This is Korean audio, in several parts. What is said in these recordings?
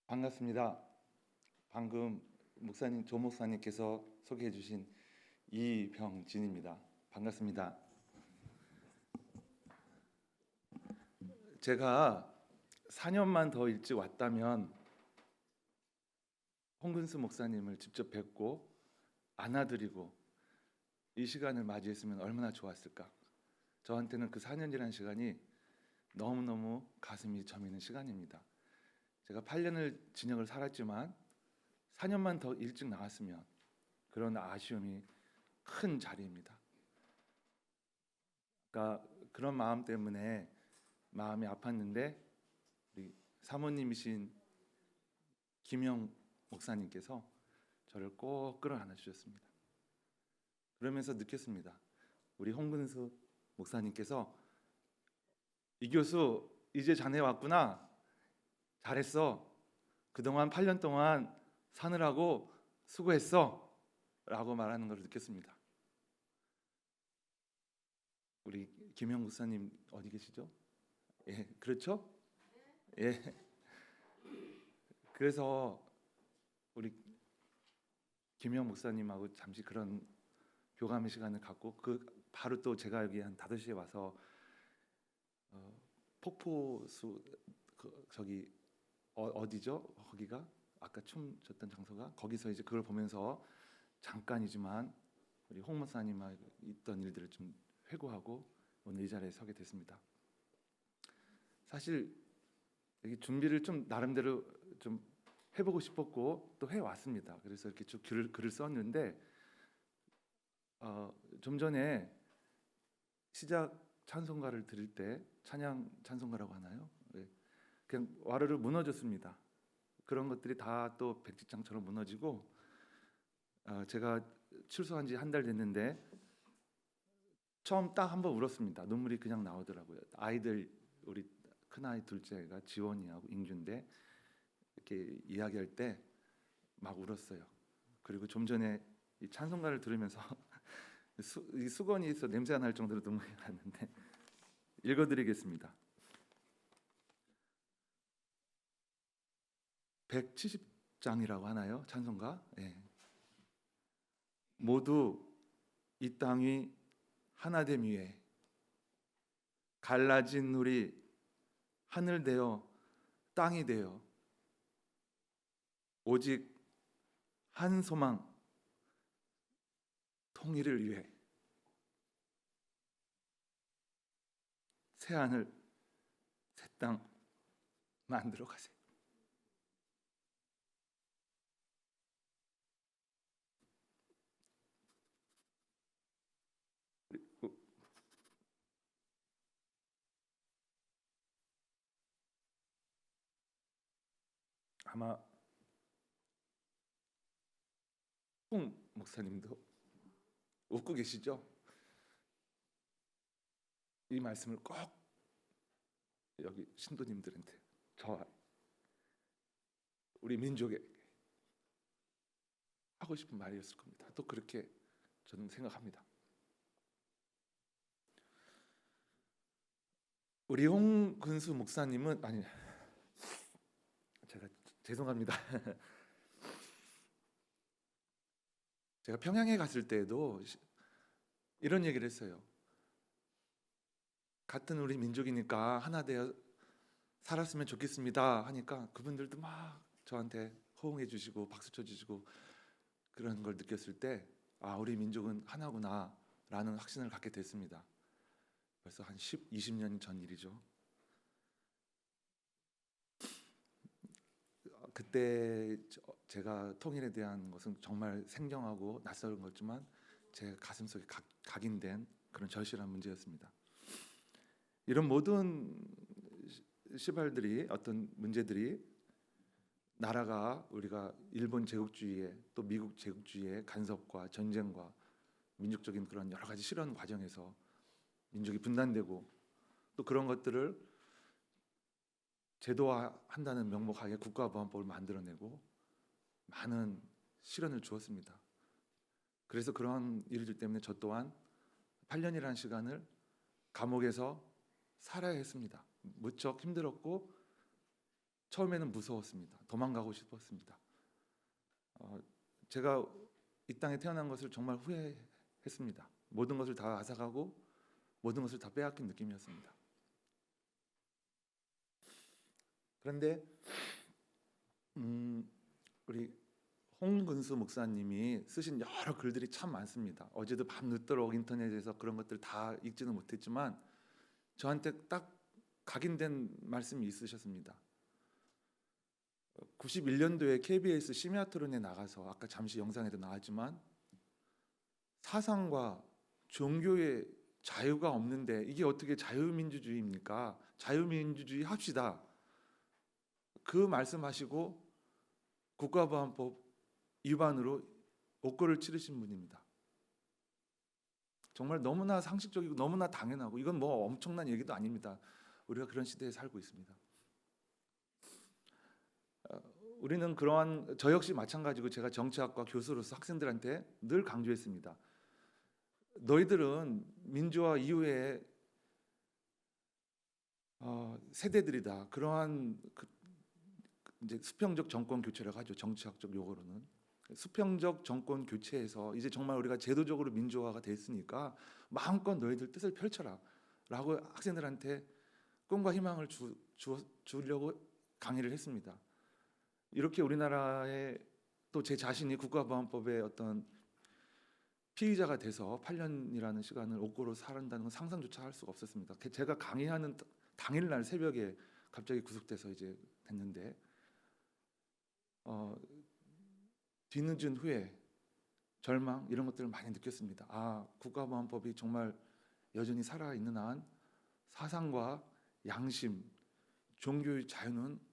반갑습니다. 방금 목사님, 조 목사님께서 소개해 주신 이병진입니다. 반갑습니다. 제가 4년만 더 일찍 왔다면 홍근수 목사님을 직접 뵙고 안아드리고 이 시간을 맞이했으면 얼마나 좋았을까. 저한테는 그 4년이라는 시간이 너무너무 가슴이 저미는 시간입니다. 제가 8년을 진역을 살았지만 4년만 더 일찍 나왔으면 그런 아쉬움이 큰 자리입니다. 그러니까 그런 마음 때문에 마음이 아팠는데 우리 사모님이신 김영 목사님께서 저를 꼭 끌어안아 주셨습니다. 그러면서 느꼈습니다. 우리 홍근수 목사님께서 이 교수 이제 자네 왔구나. 잘했어. 그동안 8년 동안 사느라고 수고했어 라고 말하는 걸 느꼈습니다. 우리 김영 목사님 어디 계시죠? 예, 그렇죠? 예. 그래서 우리 김영 목사님하고 잠시 그런 교감의 시간을 갖고 바로 또 제가 여기 한 5시에 와서 폭포수 저기 어디죠? 거기가 아까 춤 췄던 장소가 거기서 이제 그걸 보면서 잠깐이지만 우리 홍 목사님과 있던 일들을 좀 회고하고 오늘 이 자리에 서게 됐습니다. 사실 여기 준비를 좀 나름대로 좀 해보고 싶었고 또 해왔습니다. 그래서 이렇게 쭉 글을 썼는데 좀 전에 시작 찬송가를 드릴 때 찬양 찬송가라고 하나요? 네. 그냥 와르르 무너졌습니다. 그런 것들이 다 또 백지장처럼 무너지고 제가 출소한 지 한 달 됐는데 처음 딱 한 번 울었습니다. 눈물이 그냥 나오더라고요. 아이들 우리 큰아이 둘째가 지원이하고 인규인데 이렇게 이야기할 때 막 울었어요. 그리고 좀 전에 이 찬송가를 들으면서 이 수건이 있어 냄새가 날 정도로 눈물이 났는데 읽어드리겠습니다. 170장이라고 하나요? 찬송가? 네. 모두 이 땅이 하나됨 위에 갈라진 우리 하늘 되어 땅이 되어 오직 한 소망 통일을 위해 새 하늘 새 땅 만들어 가세요. 아마 홍 목사님도 웃고 계시죠? 이 말씀을 꼭 여기 신도님들한테 저 우리 민족에 하고 싶은 말이었을 겁니다. 또 그렇게 저는 생각합니다. 우리 홍근수 목사님은 아니 제가 죄송합니다. 제가 평양에 갔을 때에도 이런 얘기를 했어요. 같은 우리 민족이니까 하나 되어 살았으면 좋겠습니다 하니까 그분들도 막 저한테 호응해 주시고 박수 쳐 주시고 그런 걸 느꼈을 때 우리 민족은 하나구나 라는 확신을 갖게 됐습니다. 벌써 한 20년 전 일이죠. 그때 제가 통일에 대한 것은 정말 생경하고 낯설은 거지만 제 가슴속에 각인된 그런 절실한 문제였습니다. 이런 모든 시발들이 어떤 문제들이 나라가 우리가 일본 제국주의에 또 미국 제국주의의 간섭과 전쟁과 민족적인 그런 여러 가지 실현 과정에서 민족이 분단되고 또 그런 것들을 제도화한다는 명목하에 국가보안법을 만들어내고 많은 시련을 주었습니다. 그래서 그런 일들 때문에 저 또한 8년이라는 시간을 감옥에서 살아야 했습니다. 무척 힘들었고 처음에는 무서웠습니다. 도망가고 싶었습니다. 제가 이 땅에 태어난 것을 정말 후회했습니다. 모든 것을 다 앗아가고 모든 것을 다 빼앗긴 느낌이었습니다. 그런데 우리 홍근수 목사님이 쓰신 여러 글들이 참 많습니다. 어제도 밤늦도록 인터넷에서 그런 것들 다 읽지는 못했지만 저한테 딱 각인된 말씀이 있으셨습니다. 91년도에 KBS 심야 토론에 나가서 아까 잠시 영상에도 나왔지만 사상과 종교의 자유가 없는데 이게 어떻게 자유민주주의입니까? 자유민주주의 합시다. 그 말씀하시고 국가보안법 위반으로 옥고를 치르신 분입니다. 정말 너무나 상식적이고 너무나 당연하고 이건 뭐 엄청난 얘기도 아닙니다. 우리가 그런 시대에 살고 있습니다. 우리는 저 역시 마찬가지고 제가 정치학과 교수로서 학생들한테 늘 강조했습니다. 너희들은 민주화 이후에 세대들이다. 그러한 이제 수평적 정권 교체라고 하죠. 정치학적 용어로는 수평적 정권 교체에서 이제 정말 우리가 제도적으로 민주화가 됐으니까 마음껏 너희들 뜻을 펼쳐라 라고 학생들한테 꿈과 희망을 주려고 강의를 했습니다. 이렇게 우리나라에 또 제 자신이 국가보안법의 어떤 피의자가 돼서 8년이라는 시간을 옥고로 살았다는 건 상상조차 할 수가 없었습니다. 제가 강의하는 당일날 새벽에 갑자기 구속돼서 이제 됐는데 뒤늦은 후회, 절망 이런 것들을 많이 느꼈습니다. 국가보안법이 정말 여전히 살아있는 한 사상과 양심, 종교의 자유는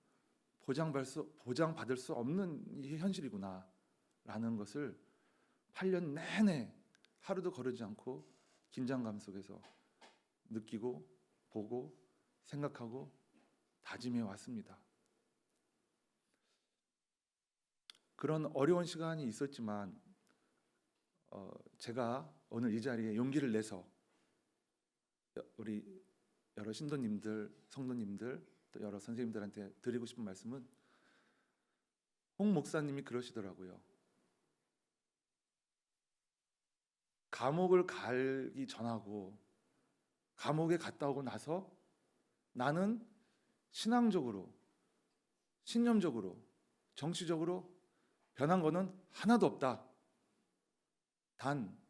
보장받을 수 없는 이 현실이구나 라는 것을 8년 내내 하루도 거르지 않고 긴장감 속에서 느끼고 보고 생각하고 다짐해 왔습니다. 그런 어려운 시간이 있었지만 제가 오늘 이 자리에 용기를 내서 우리 여러 신도님들, 성도님들 또 여러 선생님들한테 드리고 싶은 말씀은 홍 목사님이 그러시더라고요. 감옥을 가기 전하고 감옥에 갔다 오고 나서 나는 신앙적으로, 신념적으로, 정치적으로 변한 거는 하나도 없다. 단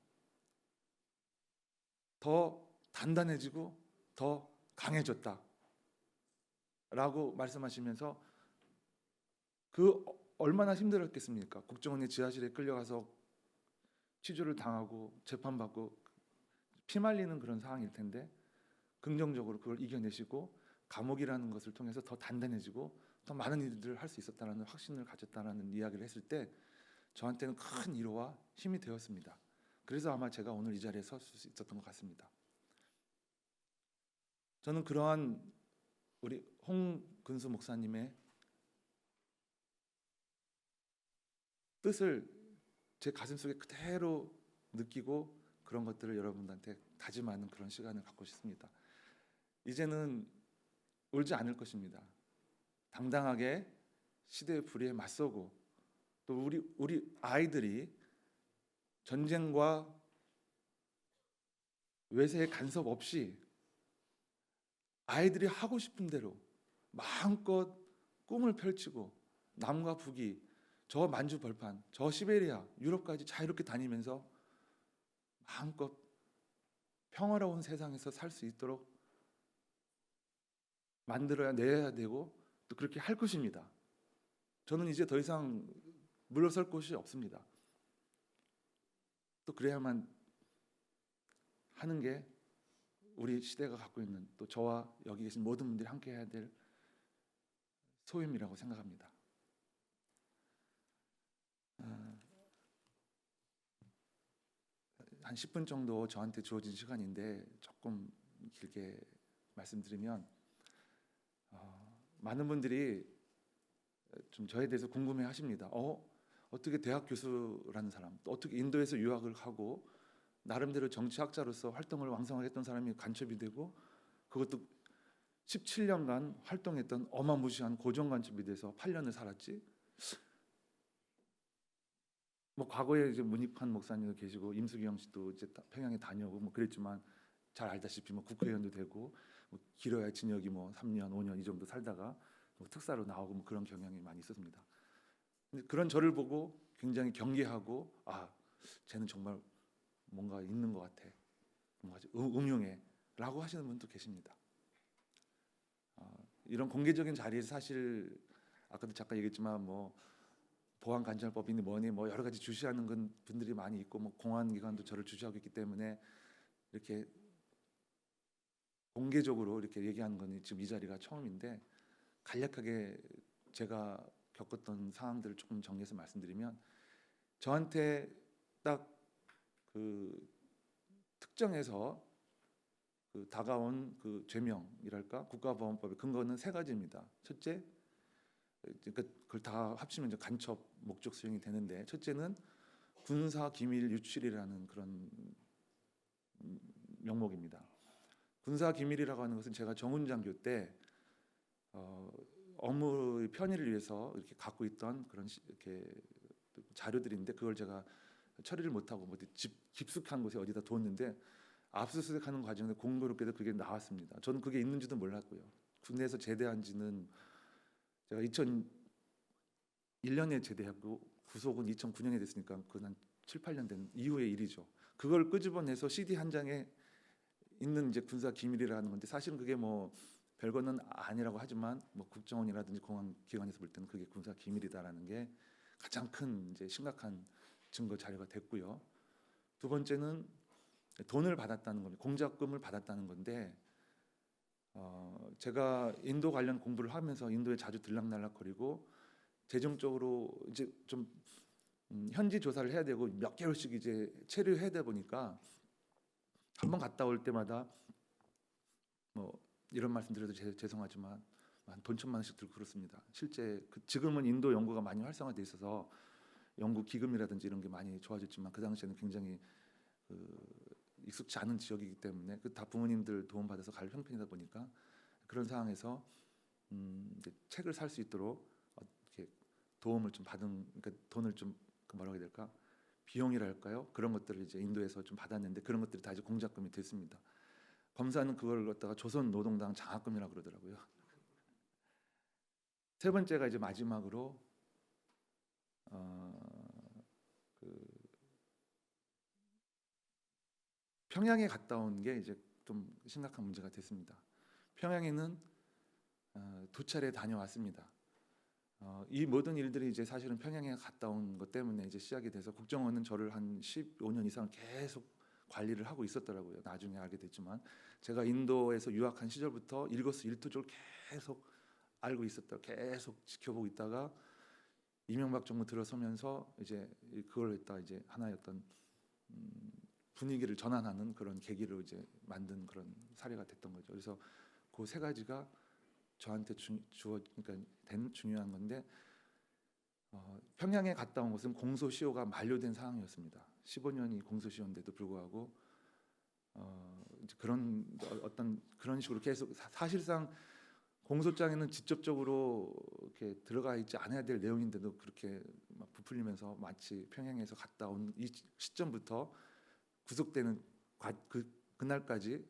더 단단해지고 더 강해졌다. 라고 말씀하시면서 얼마나 힘들었겠습니까? 국정원의 지하실에 끌려가서 취조를 당하고 재판받고 피말리는 그런 상황일 텐데 긍정적으로 그걸 이겨내시고 감옥이라는 것을 통해서 더 단단해지고 더 많은 일들을 할 수 있었다는 확신을 가졌다는 이야기를 했을 때 저한테는 큰 위로와 힘이 되었습니다. 그래서 아마 제가 오늘 이 자리에 설 수 있었던 것 같습니다. 저는 그러한 우리 홍근수 목사님의 뜻을 제 가슴속에 그대로 느끼고 그런 것들을 여러분들한테 다짐하는 그런 시간을 갖고 싶습니다. 이제는 울지 않을 것입니다. 당당하게 시대의 불의에 맞서고 또 우리 아이들이 전쟁과 외세의 간섭 없이 아이들이 하고 싶은 대로 마음껏 꿈을 펼치고 남과 북이 저 만주 벌판, 저 시베리아, 유럽까지 자유롭게 다니면서 마음껏 평화로운 세상에서 살 수 있도록 내야 되고 또 그렇게 할 것입니다. 저는 이제 더 이상 물러설 곳이 없습니다. 또 그래야만 하는 게 우리 시대가 갖고 있는 또 저와 여기 계신 모든 분들이 함께 해야 될 소임이라고 생각합니다. 한 10분 정도 저한테 주어진 시간인데 조금 길게 말씀드리면 많은 분들이 좀 저에 대해서 궁금해 하십니다. 어떻게 대학 교수라는 사람, 또 어떻게 인도에서 유학을 하고 나름대로 정치학자로서 활동을 왕성하게 했던 사람이 간첩이 되고 그것도 17년간 활동했던 어마무시한 고정관념에 대해서 8년을 살았지? 뭐 과거에 이제 문익환 목사님도 계시고 임수경 씨도 이제 평양에 다녀오고 뭐 그랬지만 잘 알다시피 뭐 국회의원도 되고 뭐 길어야 징역이 뭐 3년, 5년 이 정도 살다가 뭐 특사로 나오고 뭐 그런 경향이 많이 있었습니다. 근데 그런 저를 보고 굉장히 경계하고 아, 쟤는 정말 뭔가 있는 것 같아, 뭔가 음흉해라고 하시는 분도 계십니다. 이런 공개적인 자리에서 사실 아까도 잠깐 얘기했지만 뭐 보안관찰법이니 뭐니 뭐 여러 가지 주시하는 분들이 많이 있고 뭐 공안기관도 저를 주시하고 있기 때문에 이렇게 공개적으로 이렇게 얘기하는 건 지금 이 자리가 처음인데 간략하게 제가 겪었던 상황들을 조금 정리해서 말씀드리면 저한테 딱 그 특정해서 그 다가온 그 죄명이랄까 국가보안법의 근거는 세 가지입니다. 첫째, 그러니까 그걸 다 합치면 이제 간첩 목적 수행이 되는데 첫째는 군사 기밀 유출이라는 그런 명목입니다. 군사 기밀이라고 하는 것은 제가 정훈장교 때 업무의 편의를 위해서 이렇게 갖고 있던 그런 이렇게 자료들인데 그걸 제가 처리를 못하고 뭐 깊숙한 곳에 어디다 뒀는데 압수수색하는 과정에 공교롭게도 그게 나왔습니다. 저는 그게 있는지도 몰랐고요. 군대에서 제대한 지는 제가 2001년에 제대하고 구속은 2009년에 됐으니까 그건 한 7, 8년 된 이후의 일이죠. 그걸 끄집어내서 CD 한 장에 있는 이제 군사 기밀이라는 건데 사실은 그게 뭐 별거는 아니라고 하지만 뭐 국정원이라든지 공안 기관에서 볼 때는 그게 군사 기밀이다라는 게 가장 큰 이제 심각한 증거 자료가 됐고요. 두 번째는 돈을 받았다는 겁니다. 공작금을 받았다는 건데 제가 인도 관련 공부를 하면서 인도에 자주 들락날락거리고 재정적으로 이제 좀 현지 조사를 해야 되고 몇 개월씩 이제 체류해야 되다 보니까 한번 갔다 올 때마다 뭐 이런 말씀 드려도 죄송하지만 한 돈 1,000만 원씩 들고 그렇습니다. 실제 지금은 인도 연구가 많이 활성화돼 있어서 연구 기금이라든지 이런 게 많이 좋아졌지만 그 당시에는 굉장히 익숙치 않은 지역이기 때문에 다 부모님들 도움 받아서 갈 형편이다 보니까 그런 상황에서 이제 책을 살 수 있도록 이렇게 도움을 좀 받은, 그러니까 돈을 좀 뭐라고 해야 될까, 비용이랄까요, 그런 것들을 이제 인도에서 좀 받았는데 그런 것들이 다 이제 공작금이 됐습니다. 검사는 그걸 갖다가 조선노동당 장학금이라고 그러더라고요. 세 번째가 이제 마지막으로 그 평양에 갔다 온 게 이제 좀 심각한 문제가 됐습니다. 평양에는 2차례 다녀왔습니다. 이 모든 일들이 이제 사실은 평양에 갔다 온 것 때문에 이제 시작이 돼서 국정원은 저를 한 15년 이상 계속 관리를 하고 있었더라고요. 나중에 알게 됐지만 제가 인도에서 유학한 시절부터 일거수일투족을 계속 알고 있었다, 계속 지켜보고 있다가 이명박 정부 들어서면서 이제 그걸 했다 이제 하나의 어떤 분위기를 전환하는 그런 계기로 이제 만든 그런 사례가 됐던 거죠. 그래서 그 세 가지가 저한테 그러니까 된 중요한 건데 평양에 갔다 온 것은 공소시효가 만료된 상황이었습니다. 15년이 공소시효인데도 불구하고 이제 그런 어떤 그런 식으로 계속 사실상 공소장에는 직접적으로 이렇게 들어가 있지 않아야 될 내용인데도 그렇게 막 부풀리면서 마치 평양에서 갔다 온 이 시점부터 구속되는 그날까지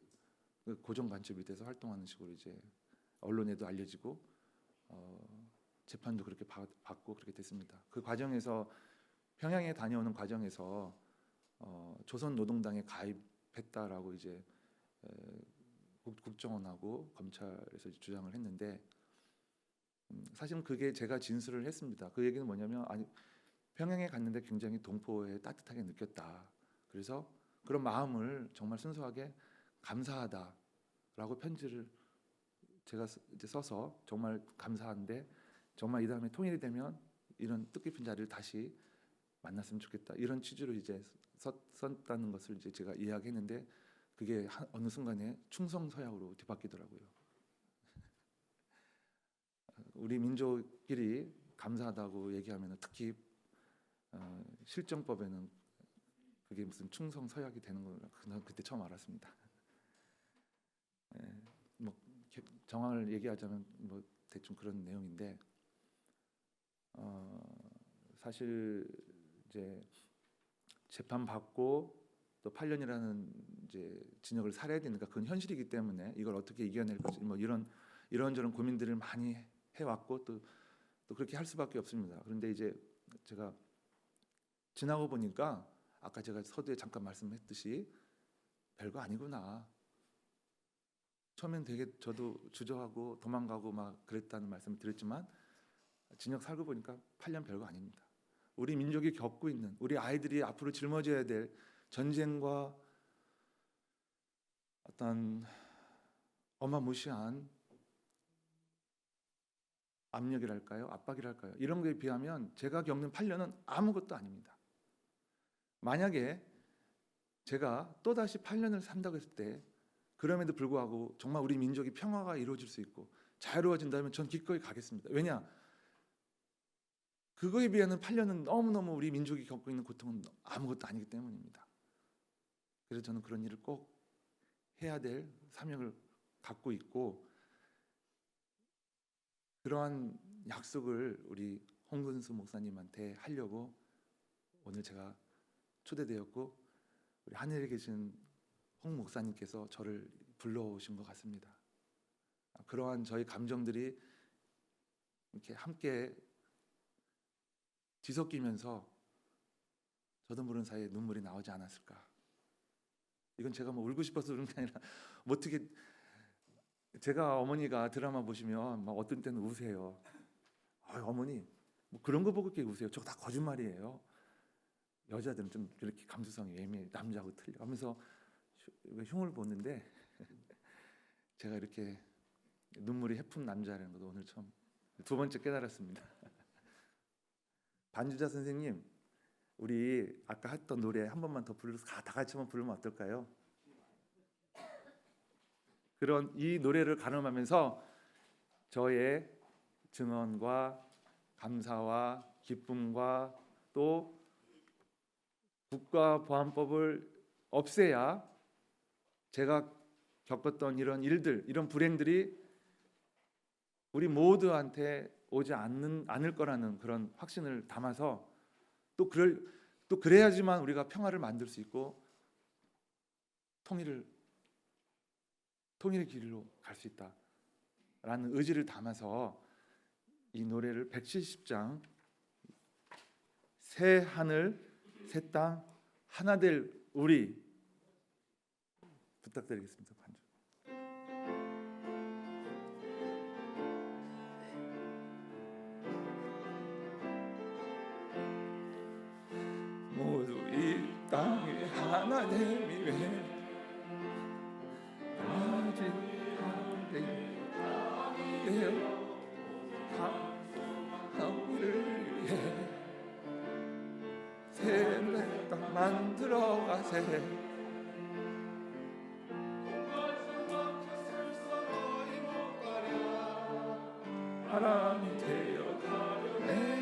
그 고정간첩이 돼서 활동하는 식으로 이제 언론에도 알려지고 재판도 그렇게 받고 그렇게 됐습니다. 그 과정에서 평양에 다녀오는 과정에서 조선노동당에 가입했다라고 이제 국정원하고 검찰에서 주장을 했는데 사실은 그게 제가 진술을 했습니다. 그 얘기는 뭐냐면 아니 평양에 갔는데 굉장히 동포에 따뜻하게 느꼈다. 그래서 그런 마음을 정말 순수하게 감사하다라고 편지를 제가 이제 써서 정말 감사한데 정말 이 다음에 통일이 되면 이런 뜻깊은 자리를 다시 만났으면 좋겠다 이런 취지로 이제 썼다는 것을 이제 제가 이야기했는데 그게 어느 순간에 충성서약으로 뒤바뀌더라고요. 우리 민족끼리 감사하다고 얘기하면 특히 실정법에는 그게 무슨 충성서약이 되는 걸 그때 처음 알았습니다. 뭐 정황을 얘기하자면 뭐 대충 그런 내용인데 사실 이제 재판 받고 또 8년이라는 이제 징역을 살아야 되니까 그건 현실이기 때문에 이걸 어떻게 이겨낼 것이 뭐 이런저런 고민들을 많이 해왔고 또 그렇게 할 수밖에 없습니다. 그런데 이제 제가 지나고 보니까 아까 제가 서두에 잠깐 말씀했듯이 별거 아니구나. 처음엔 되게 저도 주저하고 도망가고 막 그랬다는 말씀을 드렸지만 징역 살고 보니까 8년 별거 아닙니다. 우리 민족이 겪고 있는 우리 아이들이 앞으로 짊어져야 될 전쟁과 어떤 어마무시한 압력이랄까요? 압박이랄까요? 이런 거에 비하면 제가 겪는 8년은 아무것도 아닙니다. 만약에 제가 또다시 8년을 산다고 했을 때 그럼에도 불구하고 정말 우리 민족이 평화가 이루어질 수 있고 자유로워진다면 전 기꺼이 가겠습니다. 왜냐? 그거에 비하면 8년은 너무너무 우리 민족이 겪고 있는 고통은 아무것도 아니기 때문입니다. 그래서 저는 그런 일을 꼭 해야 될 사명을 갖고 있고 그러한 약속을 우리 홍근수 목사님한테 하려고 오늘 제가 초대되었고 우리 하늘에 계신 홍 목사님께서 저를 불러오신 것 같습니다. 그러한 저희 감정들이 이렇게 함께 뒤섞이면서 저도 모르는 사이에 눈물이 나오지 않았을까. 이건 제가 뭐 울고 싶어서 그런 게 아니라 뭐 어떻게 제가 어머니가 드라마 보시면 막 어떤 때는 우세요. 어머니 뭐 그런 거 보고 이렇게 우세요. 저거 다 거짓말이에요. 여자들은 좀 이렇게 감수성이 예민해. 남자하고 틀려 하면서 흉을 보는데 제가 이렇게 눈물이 해픈 남자라는 것도 오늘 처음 두 번째 깨달았습니다. 반주자 선생님, 우리 아까 했던 노래 한 번만 더 불러서 다 같이 한번 부르면 어떨까요? 그런 이 노래를 가늠하면서 저의 증언과 감사와 기쁨과 또 국가보안법을 없애야 제가 겪었던 이런 일들, 이런 불행들이 우리 모두한테 오지 않을 거라는 그런 확신을 담아서 또 그래야지만 우리가 평화를 만들 수 있고 통일의 길로 갈 수 있다라는 의지를 담아서 이 노래를 170장 새 하늘 새 땅 하나 될 우리 부탁드리겠습니다. 반주. 모두 이 땅이 하나 되기 위해 아직 하늘을 위해 새 땅 만들어 가세. 사람이 되어가네.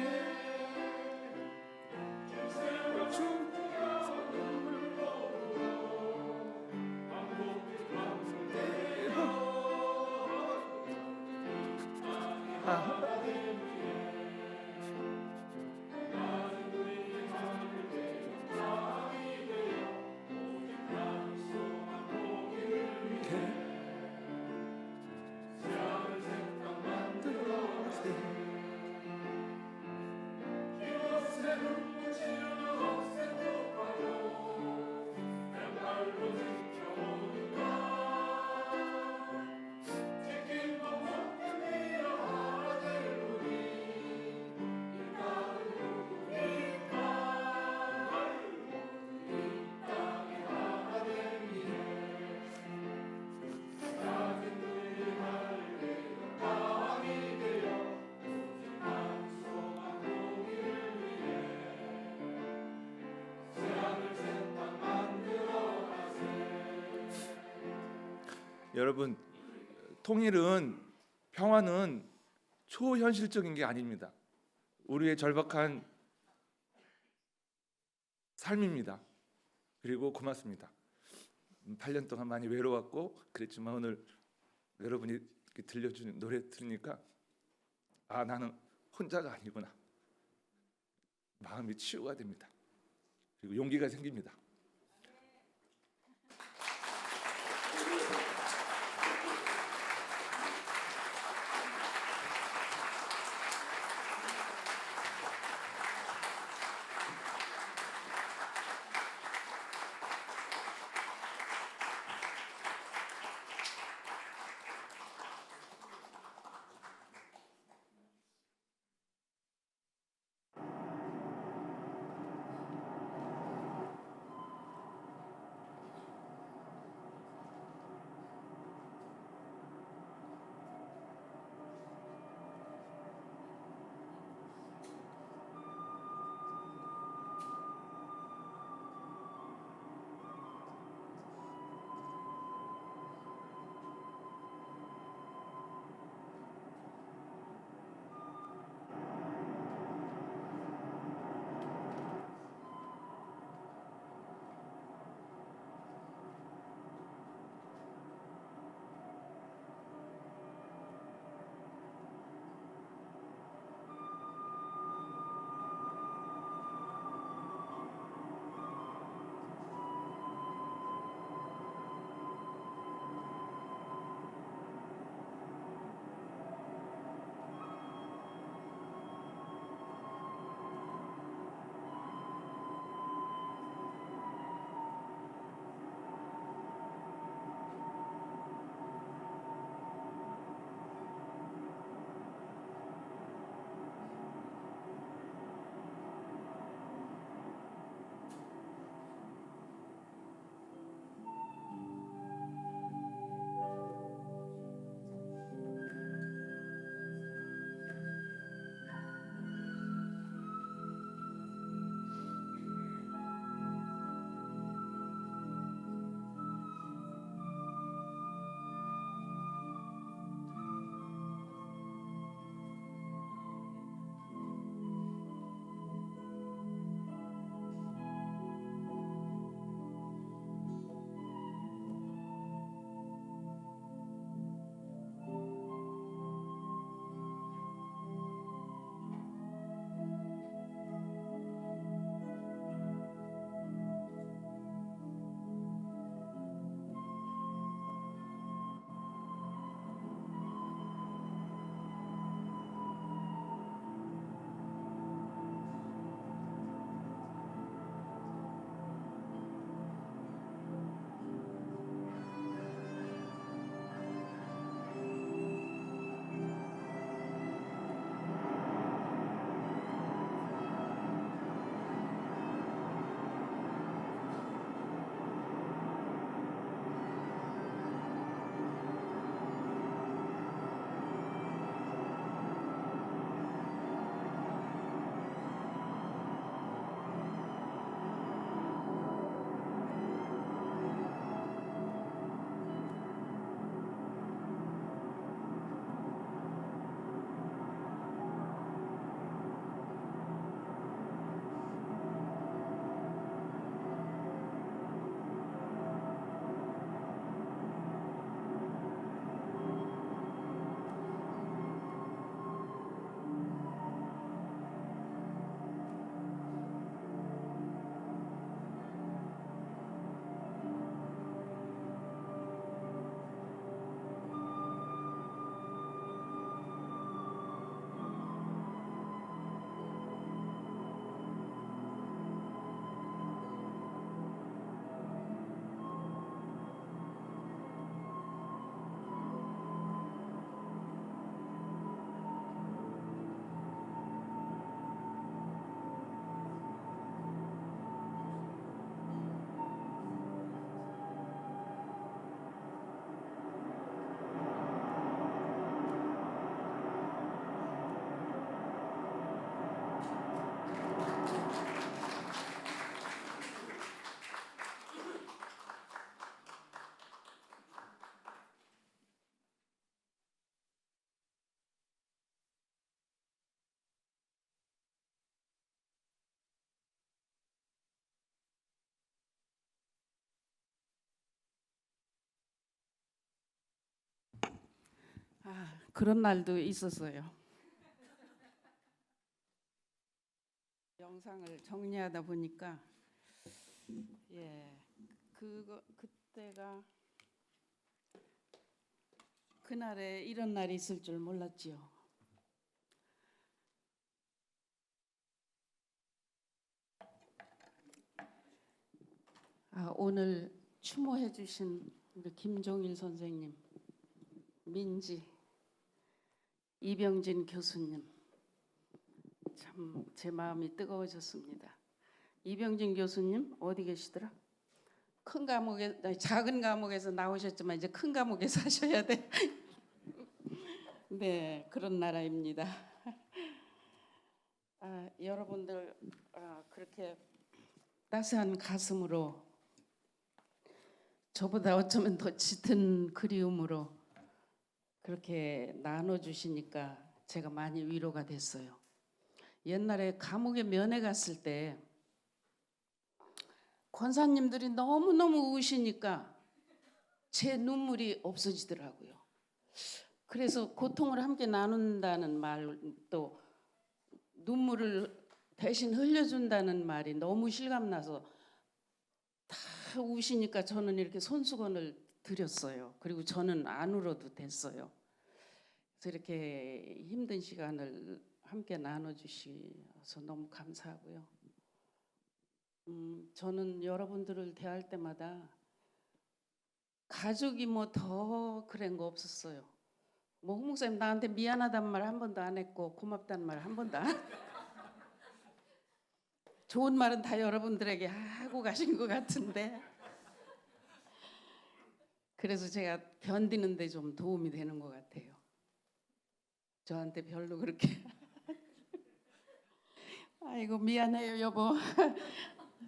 여러분, 평화는 초현실적인 게 아닙니다. 우리의 절박한 삶입니다. 그리고 고맙습니다. 8년 동안 많이 외로웠고 그랬지만 오늘 여러분이 이렇게 들려주는 노래 들으니까 아, 나는 혼자가 아니구나. 마음이 치유가 됩니다. 그리고 용기가 생깁니다. 그런 날도 있었어요. 영상을 정리하다 보니까 그때가 그날에 이런 날이 있을 줄 몰랐지요. 오늘 추모해 주신 우리 김종일 선생님, 민지, 이병진 교수님, 참 제 마음이 뜨거워졌습니다. 이병진 교수님 어디 계시더라? 큰 감옥에, 작은 감옥에서 나오셨지만 이제 큰 감옥에서 하셔야 돼. 네, 그런 나라입니다. 여러분들 그렇게 따스한 가슴으로, 저보다 어쩌면 더 짙은 그리움으로 그렇게 나눠주시니까 제가 많이 위로가 됐어요. 옛날에 감옥에 면회 갔을 때 권사님들이 너무너무 우시니까 제 눈물이 없어지더라고요. 그래서 고통을 함께 나눈다는 말, 또 눈물을 대신 흘려준다는 말이 너무 실감나서 다 우시니까 저는 이렇게 손수건을 드렸어요. 그리고 저는 안 울어도 됐어요. 그래서 이렇게 힘든 시간을 함께 나눠주셔서 너무 감사하고요. 저는 여러분들을 대할 때마다 가족이 뭐 더 그런 거 없었어요. 뭐 홍 목사님 나한테 미안하단 말 한 번도 안 했고 고맙다는 말 한 번도 안 좋은 말은 다 여러분들에게 하고 가신 것 같은데, 그래서 제가 견디는 데 좀 도움이 되는 것 같아요. 저한테 별로 그렇게 아이고 미안해요 여보.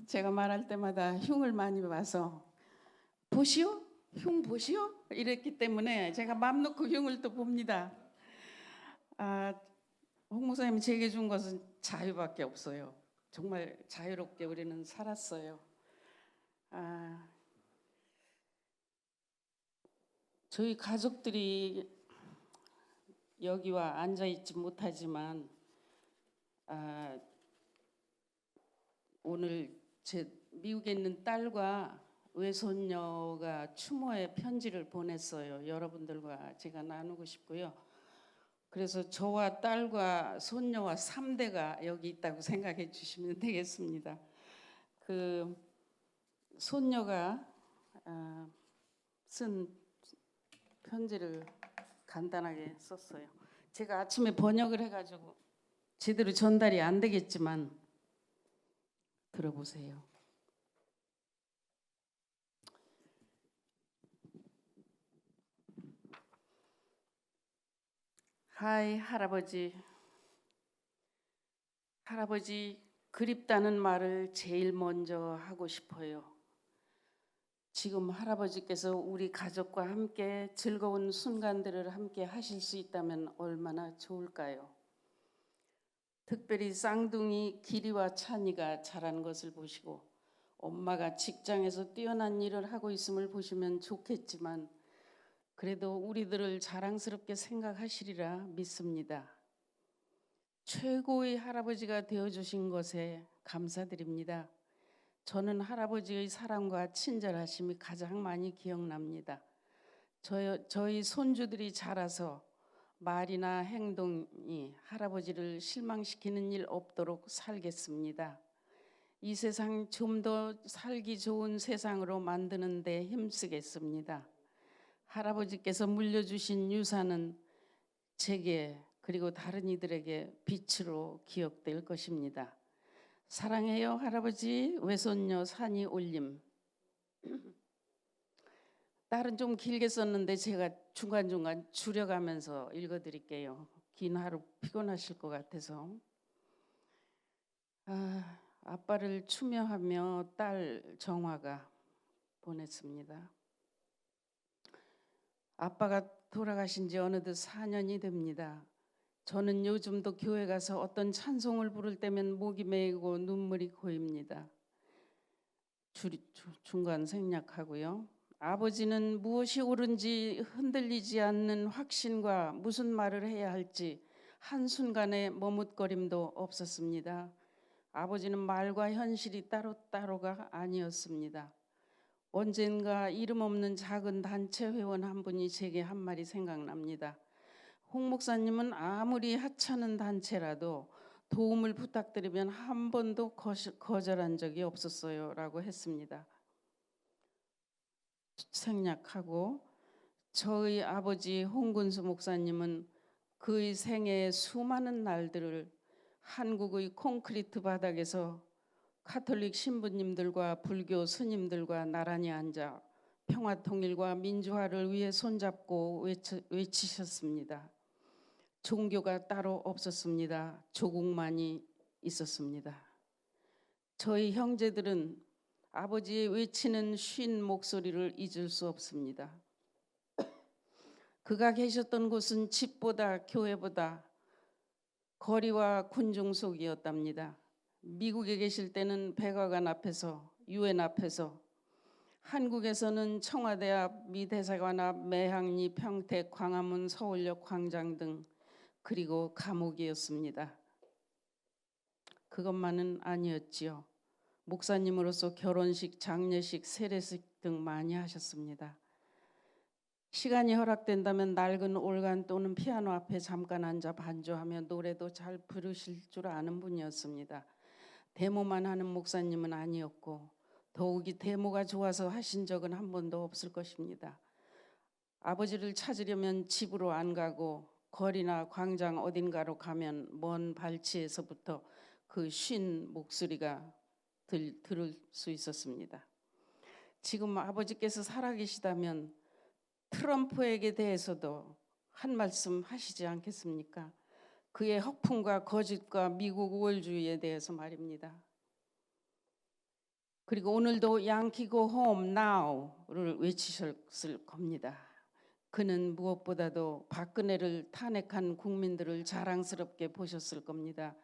제가 말할 때마다 흉을 많이 봐서 보시오? 흉 보시오? 이랬기 때문에 제가 맘 놓고 흉을 또 봅니다. 홍 목사님이 제게 준 것은 자유밖에 없어요. 정말 자유롭게 우리는 살았어요. 저희 가족들이 여기와 앉아있지 못하지만 오늘 제 미국에 있는 딸과 외손녀가 추모의 편지를 보냈어요. 여러분들과 제가 나누고 싶고요. 그래서 저와 딸과 손녀와 3대가 여기 있다고 생각해 주시면 되겠습니다. 그 손녀가 쓴 편지를 간단하게 썼어요. 제가 아침에 번역을 해가지고 제대로 전달이 안 되겠지만 들어보세요. 하이 할아버지. 할아버지 그립다는 말을 제일 먼저 하고 싶어요. 지금 할아버지께서 우리 가족과 함께 즐거운 순간들을 함께 하실 수 있다면 얼마나 좋을까요? 특별히 쌍둥이 기리와 찬이가 자란 것을 보시고 엄마가 직장에서 뛰어난 일을 하고 있음을 보시면 좋겠지만 그래도 우리들을 자랑스럽게 생각하시리라 믿습니다. 최고의 할아버지가 되어주신 것에 감사드립니다. 저는 할아버지의 사랑과 친절하심이 가장 많이 기억납니다. 저희 손주들이 자라서 말이나 행동이 할아버지를 실망시키는 일 없도록 살겠습니다. 이 세상 좀 더 살기 좋은 세상으로 만드는 데 힘쓰겠습니다. 할아버지께서 물려주신 유산은 제게 그리고 다른 이들에게 빛으로 기억될 것입니다. 사랑해요 할아버지. 외손녀 산이 올림. 딸은 좀 길게 썼는데 제가 중간중간 줄여가면서 읽어드릴게요. 긴 하루 피곤하실 것 같아서. 아빠를 추모하며 딸 정화가 보냈습니다. 아빠가 돌아가신 지 어느덧 4년이 됩니다. 저는 요즘도 교회 가서 어떤 찬송을 부를 때면 목이 메이고 눈물이 고입니다. 중간 생략하고요. 아버지는 무엇이 옳은지 흔들리지 않는 확신과 무슨 말을 해야 할지 한순간의 머뭇거림도 없었습니다. 아버지는 말과 현실이 따로따로가 아니었습니다. 언젠가 이름 없는 작은 단체 회원 한 분이 제게 한 말이 생각납니다. 홍 목사님은 아무리 하찮은 단체라도 도움을 부탁드리면 한 번도 거절한 적이 없었어요 라고 했습니다. 생략하고 저의 아버지 홍근수 목사님은 그의 생애의 수많은 날들을 한국의 콘크리트 바닥에서 가톨릭 신부님들과 불교 스님들과 나란히 앉아 평화 통일과 민주화를 위해 손잡고 외치셨습니다. 종교가 따로 없었습니다. 조국만이 있었습니다. 저희 형제들은 아버지의 외치는 쉰 목소리를 잊을 수 없습니다. 그가 계셨던 곳은 집보다 교회보다 거리와 군중 속이었답니다. 미국에 계실 때는 백악관 앞에서, 유엔 앞에서, 한국에서는 청와대 앞, 미 대사관 앞, 매항리, 평택, 광화문, 서울역 광장 등, 그리고 감옥이었습니다. 그것만은 아니었지요. 목사님으로서 결혼식, 장례식, 세례식 등 많이 하셨습니다. 시간이 허락된다면 낡은 올간 또는 피아노 앞에 잠깐 앉아 반주하며 노래도 잘 부르실 줄 아는 분이었습니다. 데모만 하는 목사님은 아니었고 더욱이 데모가 좋아서 하신 적은 한 번도 없을 것입니다. 아버지를 찾으려면 집으로 안 가고 거리나 광장 어딘가로 가면 먼 발치에서부터 그 쉰 목소리가 들을 수 있었습니다. 지금 아버지께서 살아계시다면 트럼프에게 대해서도 한 말씀 하시지 않겠습니까? 그의 허풍과 거짓과 미국 우월주의에 대해서 말입니다. 그리고 오늘도 양키 고 홈 나우를 외치셨을 겁니다. 그는 무엇보다도 박근혜를 탄핵한 국민들을 자랑스럽게 보셨을 겁니다.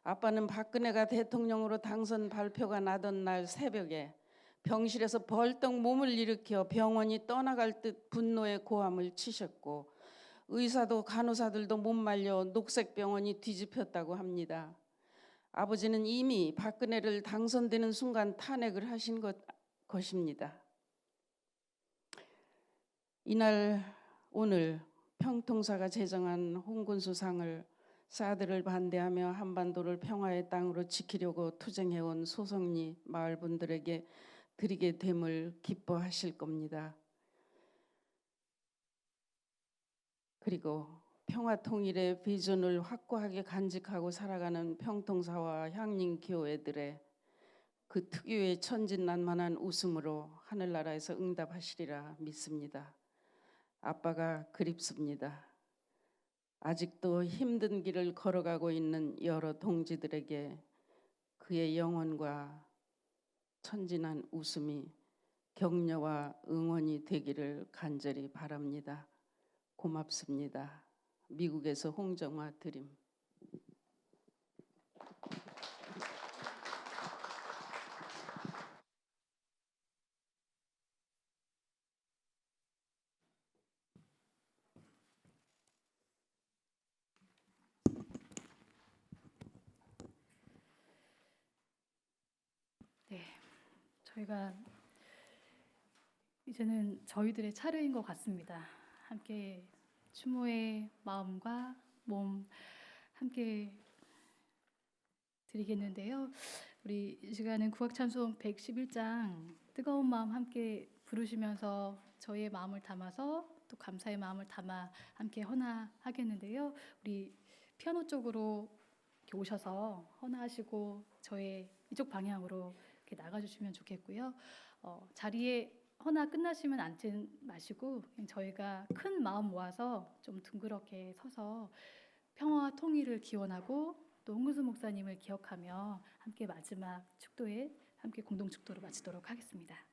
아빠는 박근혜가 대통령으로 당선 발표가 나던 날 새벽에 병실에서 벌떡 몸을 일으켜 병원이 떠나갈 듯 분노의 고함을 치셨고 의사도 간호사들도 못 말려 녹색병원이 뒤집혔다고 합니다. 아버지는 이미 박근혜를 당선되는 순간 탄핵을 하신 것입니다. 이날 오늘 평통사가 제정한 홍군수상을 사드를 반대하며 한반도를 평화의 땅으로 지키려고 투쟁해온 소성리 마을 분들에게 드리게 됨을 기뻐하실 겁니다. 그리고 평화 통일의 비전을 확고하게 간직하고 살아가는 평통사와 향림교회들의 그 특유의 천진난만한 웃음으로 하늘나라에서 응답하시리라 믿습니다. 아빠가 그립습니다. 아직도 힘든 길을 걸어가고 있는 여러 동지들에게 그의 영혼과 천진한 웃음이 격려와 응원이 되기를 간절히 바랍니다. 고맙습니다. 미국에서 홍정화 드림. 네, 저희가 이제는 저희들의 차례인 것 같습니다. 함께 추모의 마음과 몸 함께 드리겠는데요. 우리 이 시간은 국악찬송 111장 뜨거운 마음 함께 부르시면서 저희의 마음을 담아서 또 감사의 마음을 담아 함께 헌화하겠는데요. 우리 피아노 쪽으로 이렇게 오셔서 헌화하시고 저의 이쪽 방향으로 이렇게 나가주시면 좋겠고요. 자리에 헌화 끝나시면 앉지 마시고 저희가 큰 마음 모아서 좀 둥그렇게 서서 평화와 통일을 기원하고 또 홍근수 목사님을 기억하며 함께 마지막 축도에 함께 공동 축도로 마치도록 하겠습니다.